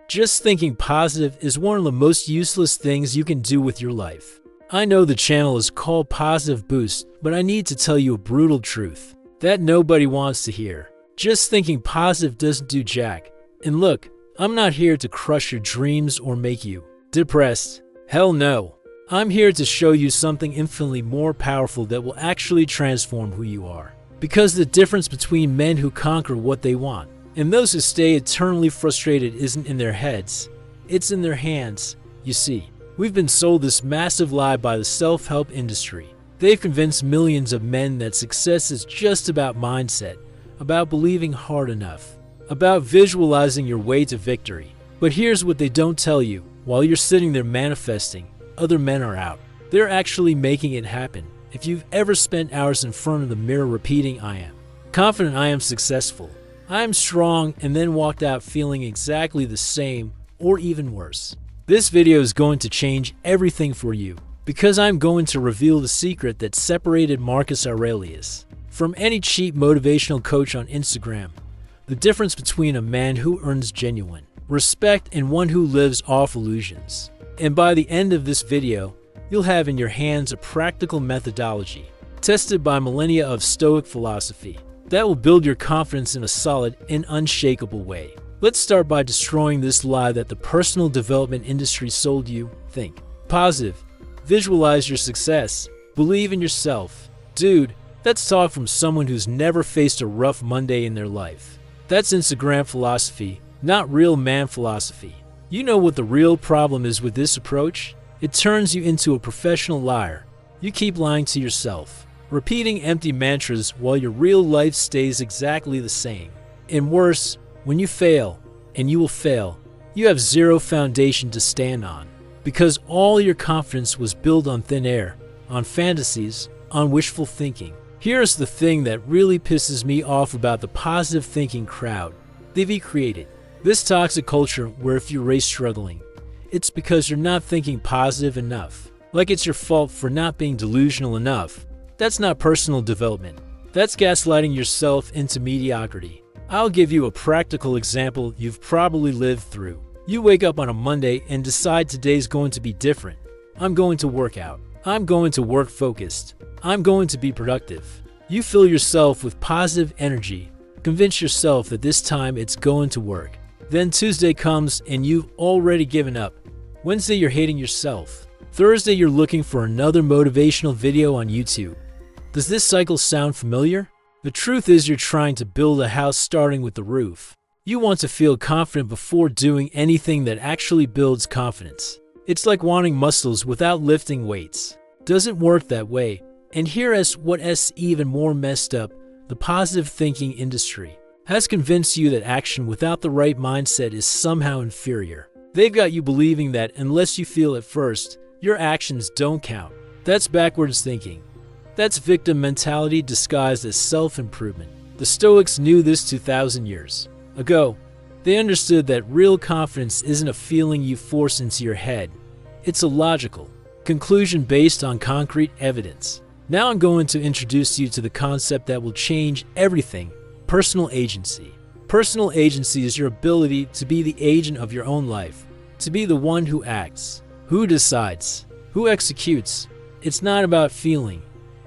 Just thinking positive is one of the most useless things you can do with your life. I know the channel is called Positive Boost, but I need to tell you a brutal truth that nobody wants to hear. Just thinking positive doesn't do jack. And look, I'm not here to crush your dreams or make you depressed. Hell no. I'm here to show you something infinitely more powerful that will actually transform who you are. Because the difference between men who conquer what they want and those who stay eternally frustrated isn't in their heads, it's in their hands. You see, we've been sold this massive lie by the self-help industry. They've convinced millions of men that success is just about mindset, about believing hard enough, about visualizing your way to victory. But here's what they don't tell you. While you're sitting there manifesting, other men are out. They're actually making it happen. If you've ever spent hours in front of the mirror repeating, "I am confident, I am successful, I am strong," and then walked out feeling exactly the same or even worse, this video is going to change everything for you, because I'm going to reveal the secret that separated Marcus Aurelius from any cheap motivational coach on Instagram. The difference between a man who earns genuine respect and one who lives off illusions. And by the end of this video, you'll have in your hands a practical methodology tested by millennia of stoic philosophy that will build your confidence in a solid and unshakable way. Let's start by destroying this lie that the personal development industry sold you. Think positive, visualize your success, believe in yourself. Dude, that's talk from someone who's never faced a rough Monday in their life. That's Instagram philosophy, not real man philosophy. You know what the real problem is with this approach? It turns you into a professional liar. You keep lying to yourself, repeating empty mantras while your real life stays exactly the same. And worse, when you fail, and you will fail, you have zero foundation to stand on, because all your confidence was built on thin air, on fantasies, on wishful thinking. Here's the thing that really pisses me off about the positive thinking crowd. They've created this toxic culture where if you're struggling, it's because you're not thinking positive enough. Like it's your fault for not being delusional enough. That's not personal development. That's gaslighting yourself into mediocrity. I'll give you a practical example you've probably lived through. You wake up on a Monday and decide today's going to be different. I'm going to work out. I'm going to work focused. I'm going to be productive. You fill yourself with positive energy. Convince yourself that this time it's going to work. Then Tuesday comes and you've already given up. Wednesday you're hating yourself. Thursday you're looking for another motivational video on YouTube. Does this cycle sound familiar? The truth is you're trying to build a house starting with the roof. You want to feel confident before doing anything that actually builds confidence. It's like wanting muscles without lifting weights. Doesn't work that way. And here's what's even more messed up. The positive thinking industry has convinced you that action without the right mindset is somehow inferior. They've got you believing that unless you feel it first, your actions don't count. That's backwards thinking. That's victim mentality disguised as self-improvement. The Stoics knew this 2,000 years ago. They understood that real confidence isn't a feeling you force into your head. It's a logical conclusion based on concrete evidence. Now I'm going to introduce you to the concept that will change everything. Personal agency. Personal agency is your ability to be the agent of your own life, to be the one who acts, who decides, who executes. It's not about feeling,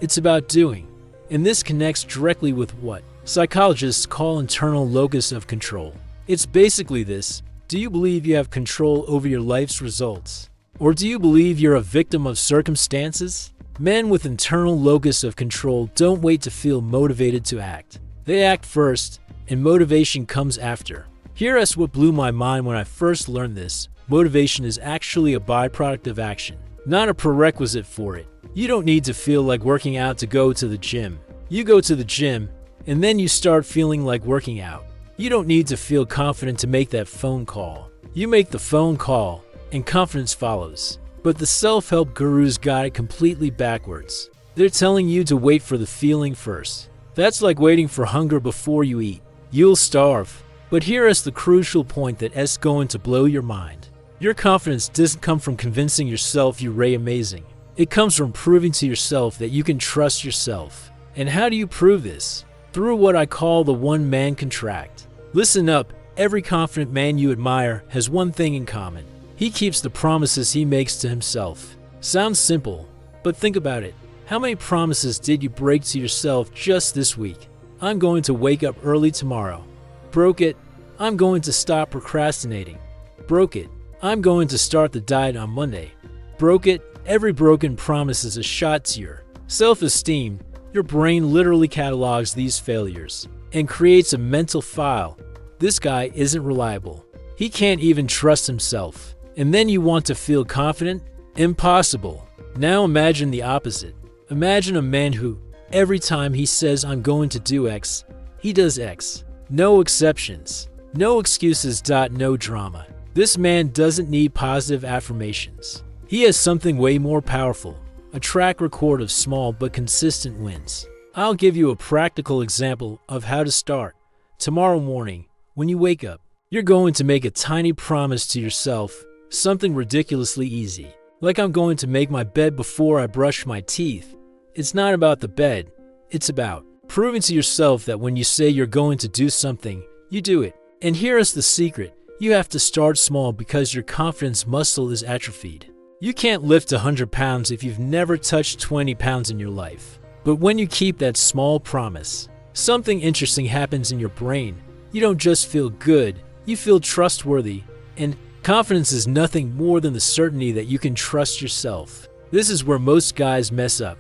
it's about doing. And this connects directly with what psychologists call internal locus of control. It's basically this: do you believe you have control over your life's results? Or do you believe you're a victim of circumstances? Men with internal locus of control don't wait to feel motivated to act. They act first, and motivation comes after. Here's what blew my mind when I first learned this. Motivation is actually a byproduct of action, not a prerequisite for it. You don't need to feel like working out to go to the gym. You go to the gym, and then you start feeling like working out. You don't need to feel confident to make that phone call. You make the phone call, and confidence follows. But the self-help gurus got it completely backwards. They're telling you to wait for the feeling first. That's like waiting for hunger before you eat. You'll starve. But here is the crucial point that's going to blow your mind. Your confidence doesn't come from convincing yourself you're amazing. It comes from proving to yourself that you can trust yourself. And how do you prove this? Through what I call the one-man contract. Listen up, every confident man you admire has one thing in common. He keeps the promises he makes to himself. Sounds simple, but think about it. How many promises did you break to yourself just this week? I'm going to wake up early tomorrow. Broke it. I'm going to stop procrastinating. Broke it. I'm going to start the diet on Monday. Broke it. Every broken promise is a shot to your self-esteem. Your brain literally catalogs these failures and creates a mental file. This guy isn't reliable. He can't even trust himself. And then you want to feel confident? Impossible. Now imagine the opposite. Imagine a man who, every time he says I'm going to do X, he does X. No exceptions. No excuses. No drama. This man doesn't need positive affirmations. He has something way more powerful. A track record of small but consistent wins. I'll give you a practical example of how to start. Tomorrow morning, when you wake up, you're going to make a tiny promise to yourself, something ridiculously easy. Like I'm going to make my bed before I brush my teeth. It's not about the bed. It's about proving to yourself that when you say you're going to do something, you do it. And here is the secret. You have to start small because your confidence muscle is atrophied. You can't lift 100 pounds if you've never touched 20 pounds in your life. But when you keep that small promise, something interesting happens in your brain. You don't just feel good, you feel trustworthy. And confidence is nothing more than the certainty that you can trust yourself. This is where most guys mess up.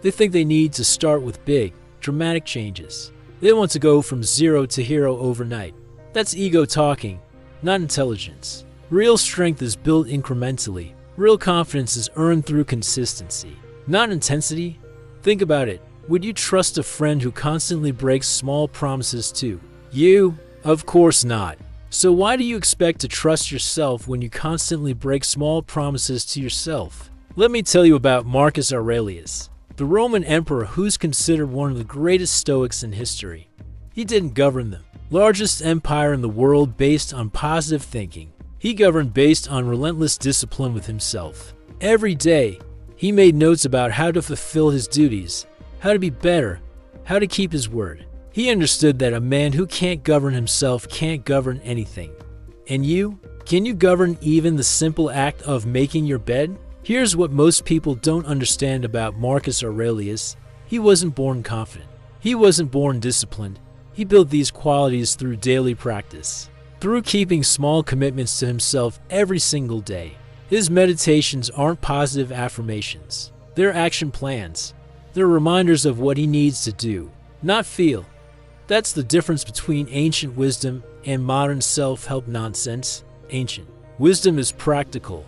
They think they need to start with big, dramatic changes. They want to go from zero to hero overnight. That's ego talking, not intelligence. Real strength is built incrementally. Real confidence is earned through consistency, not intensity. Think about it. Would you trust a friend who constantly breaks small promises to you? Of course not. So why do you expect to trust yourself when you constantly break small promises to yourself? Let me tell you about Marcus Aurelius, the Roman emperor who's considered one of the greatest stoics in history. He didn't govern the largest empire in the world based on positive thinking. He governed based on relentless discipline with himself. Every day, he made notes about how to fulfill his duties, how to be better, how to keep his word. He understood that a man who can't govern himself can't govern anything. And you? Can you govern even the simple act of making your bed? Here's what most people don't understand about Marcus Aurelius. He wasn't born confident. He wasn't born disciplined. He built these qualities through daily practice. Through keeping small commitments to himself every single day. His meditations aren't positive affirmations. They're action plans. They're reminders of what he needs to do, not feel. That's the difference between ancient wisdom and modern self-help nonsense. Ancient wisdom is practical.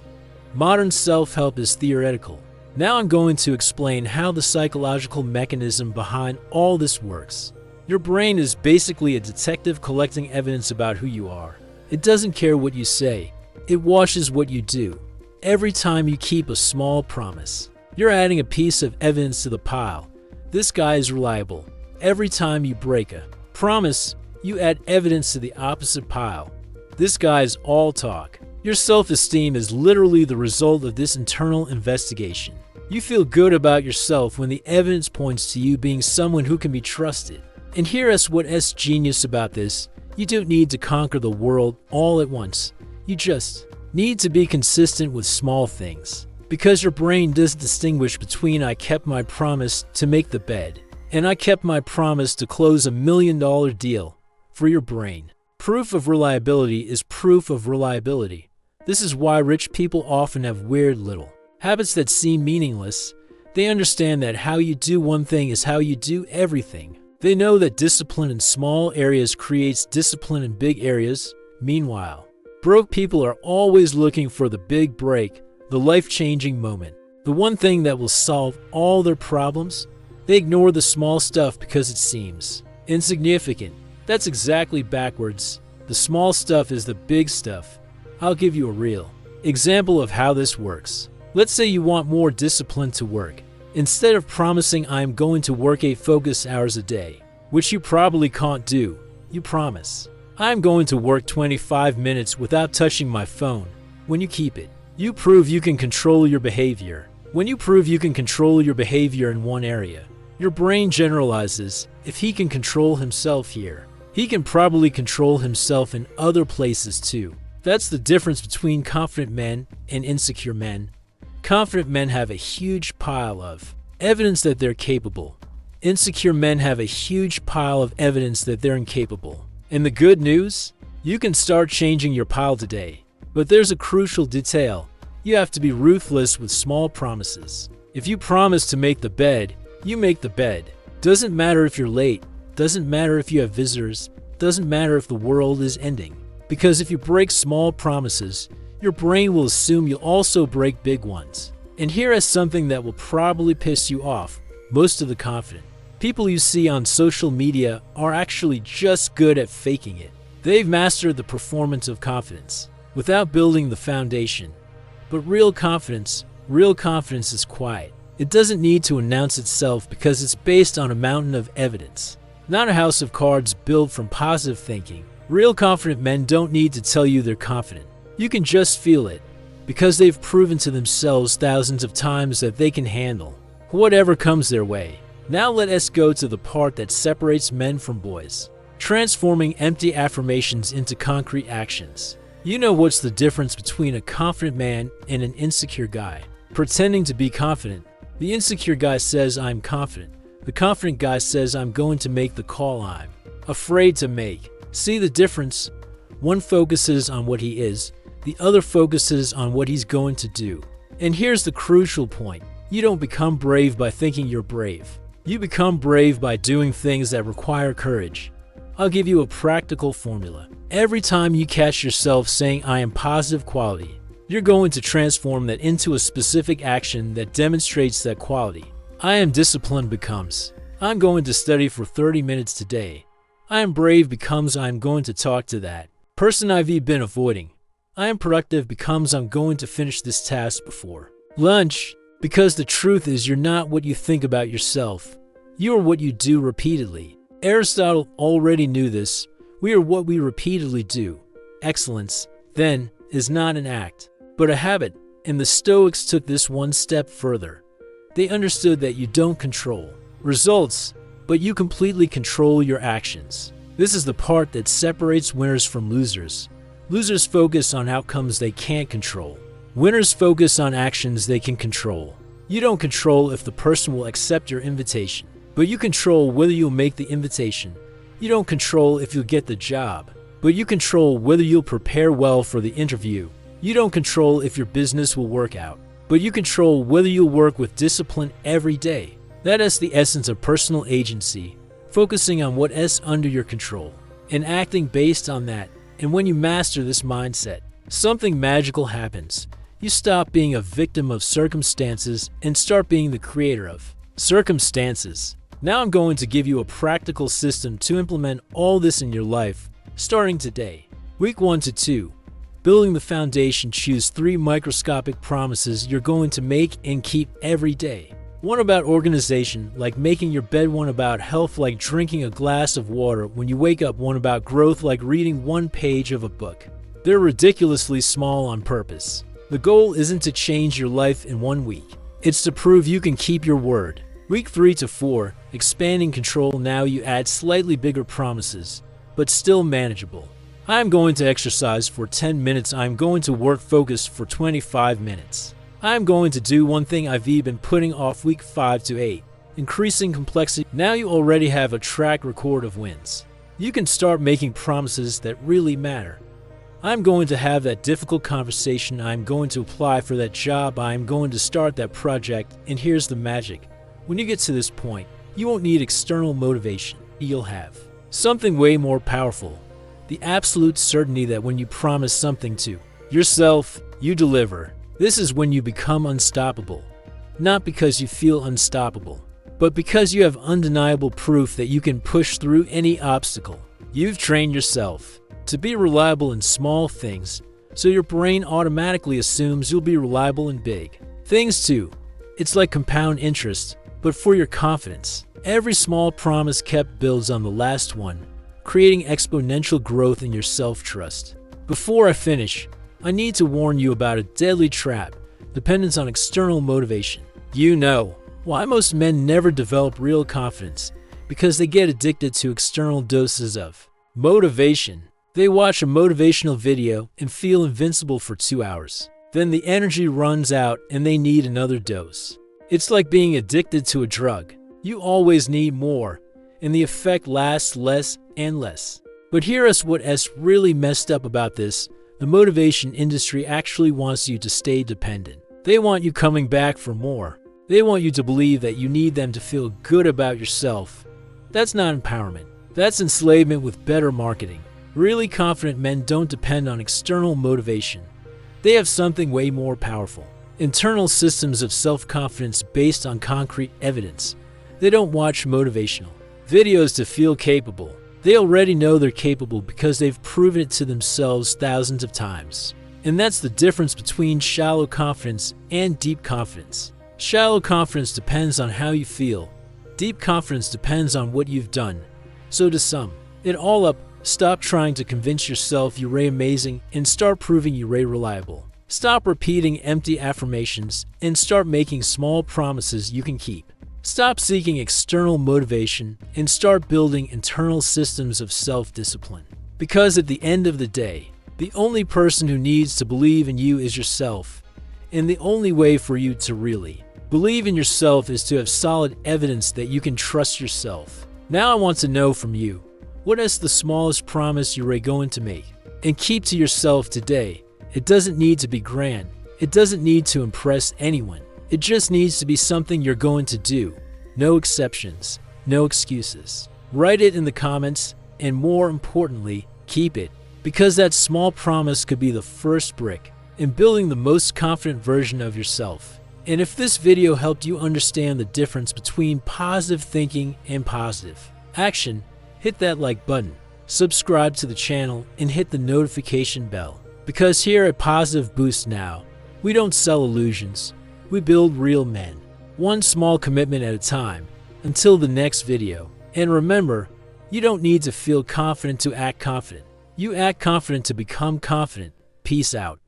Modern self-help is theoretical. Now I'm going to explain how the psychological mechanism behind all this works. Your brain is basically a detective collecting evidence about who you are. It doesn't care what you say. It watches what you do. Every time you keep a small promise, you're adding a piece of evidence to the pile. This guy is reliable. Every time you break a promise, you add evidence to the opposite pile. This guy is all talk. Your self-esteem is literally the result of this internal investigation. You feel good about yourself when the evidence points to you being someone who can be trusted. And here's what's genius about this. You don't need to conquer the world all at once. You just need to be consistent with small things. Because your brain doesn't distinguish between I kept my promise to make the bed and I kept my promise to close $1 million deal. For your brain, proof of reliability is proof of reliability. This is why rich people often have weird little habits that seem meaningless. They understand that how you do one thing is how you do everything. They know that discipline in small areas creates discipline in big areas. Meanwhile, broke people are always looking for the big break, the life-changing moment, the one thing that will solve all their problems. They ignore the small stuff because it seems insignificant. That's exactly backwards. The small stuff is the big stuff. I'll give you a real example of how this works. Let's say you want more discipline to work. Instead of promising I'm going to work 8 focus hours a day, which you probably can't do, you promise I'm going to work 25 minutes without touching my phone. When you keep it, you prove you can control your behavior. When you prove you can control your behavior in one area, your brain generalizes, if he can control himself here, He can probably control himself in other places too. That's the difference between confident men and insecure men. Confident men have a huge pile of evidence that they're capable. Insecure men have a huge pile of evidence that they're incapable. And the good news? You can start changing your pile today. But there's a crucial detail. You have to be ruthless with small promises. If you promise to make the bed, you make the bed. Doesn't matter if you're late. Doesn't matter if you have visitors. Doesn't matter if the world is ending. Because if you break small promises, your brain will assume you'll also break big ones. And here is something that will probably piss you off. Most of the confident people you see on social media are actually just good at faking it. They've mastered the performance of confidence without building the foundation. But real confidence is quiet. It doesn't need to announce itself because it's based on a mountain of evidence, not a house of cards built from positive thinking. Real confident men don't need to tell you they're confident. You can just feel it, because they've proven to themselves thousands of times that they can handle whatever comes their way. Now let us go to the part that separates men from boys. Transforming empty affirmations into concrete actions. You know what's the difference between a confident man and an insecure guy? Pretending to be confident. The insecure guy says, I'm confident. The confident guy says, I'm going to make the call I'm afraid to make. See the difference? One focuses on what he is, the other focuses on what he's going to do. And here's the crucial point. You don't become brave by thinking you're brave. You become brave by doing things that require courage. I'll give you a practical formula. Every time you catch yourself saying, I am positive quality, you're going to transform that into a specific action that demonstrates that quality. I am disciplined becomes, I'm going to study for 30 minutes today. I am brave becomes, I'm going to talk to that person I've been avoiding. I am productive becomes, I'm going to finish this task before lunch. Because the truth is, you're not what you think about yourself. You are what you do repeatedly. Aristotle already knew this. We are what we repeatedly do. Excellence, then, is not an act, but a habit. And the Stoics took this one step further. They understood that you don't control results, but you completely control your actions. This is the part that separates winners from losers. Losers focus on outcomes they can't control. Winners focus on actions they can control. You don't control if the person will accept your invitation, but you control whether you'll make the invitation. You don't control if you'll get the job, but you control whether you'll prepare well for the interview. You don't control if your business will work out, but you control whether you'll work with discipline every day. That is the essence of personal agency, focusing on what is under your control and acting based on that. And when you master this mindset, something magical happens. You stop being a victim of circumstances and start being the creator of circumstances. Now I'm going to give you a practical system to implement all this in your life, starting today. Week 1 to 2. Building the foundation. Choose 3 microscopic promises you're going to make and keep every day. One about organization, like making your bed. One about health, like drinking a glass of water when you wake up. One about growth, like reading 1 page of a book. They're ridiculously small on purpose. The goal isn't to change your life in 1 week. It's to prove you can keep your word. Week 3 to 4, expanding control. Now you add slightly bigger promises, but still manageable. I'm going to exercise for 10 minutes. I'm going to work focused for 25 minutes. I'm going to do one thing I've been putting off. Week 5 to 8, increasing complexity. Now you already have a track record of wins. You can start making promises that really matter. I'm going to have that difficult conversation. I'm going to apply for that job. I'm going to start that project. And here's the magic. When you get to this point, you won't need external motivation. You'll have something way more powerful. The absolute certainty that when you promise something to yourself, you deliver. This is when you become unstoppable. Not because you feel unstoppable, but because you have undeniable proof that you can push through any obstacle. You've trained yourself to be reliable in small things, so your brain automatically assumes you'll be reliable in big things too. It's like compound interest, but for your confidence. Every small promise kept builds on the last one, creating exponential growth in your self-trust. Before I finish, I need to warn you about a deadly trap: dependence on external motivation. You know why most men never develop real confidence? Because they get addicted to external doses of Motivation. They watch a motivational video and feel invincible for 2 hours. Then the energy runs out and they need another dose. It's like being addicted to a drug. You always need more, and the effect lasts less and less. But here's what's really messed up about this. The motivation industry actually wants you to stay dependent. They want you coming back for more. They want you to believe that you need them to feel good about yourself. That's not empowerment. That's enslavement with better marketing. Really confident men don't depend on external motivation. They have something way more powerful. Internal systems of self-confidence based on concrete evidence. They don't watch motivational videos to feel capable. They already know they're capable because they've proven it to themselves thousands of times. And that's the difference between shallow confidence and deep confidence. Shallow confidence depends on how you feel. Deep confidence depends on what you've done. So to sum it all up, stop trying to convince yourself you're amazing and start proving you're reliable. Stop repeating empty affirmations and start making small promises you can keep. Stop seeking external motivation and start building internal systems of self-discipline. Because at the end of the day, the only person who needs to believe in you is yourself. And the only way for you to really believe in yourself is to have solid evidence that you can trust yourself. Now I want to know from you, what is the smallest promise you're going to make? And keep to yourself today. It doesn't need to be grand. It doesn't need to impress anyone. It just needs to be something you're going to do. No exceptions, no excuses. Write it in the comments, and more importantly, keep it. Because that small promise could be the first brick in building the most confident version of yourself. And if this video helped you understand the difference between positive thinking and positive action, hit that like button, subscribe to the channel, and hit the notification bell. Because here at Positive Boost Now, we don't sell illusions. We build real men, one small commitment at a time. Until the next video. And remember, you don't need to feel confident to act confident. You act confident to become confident. Peace out.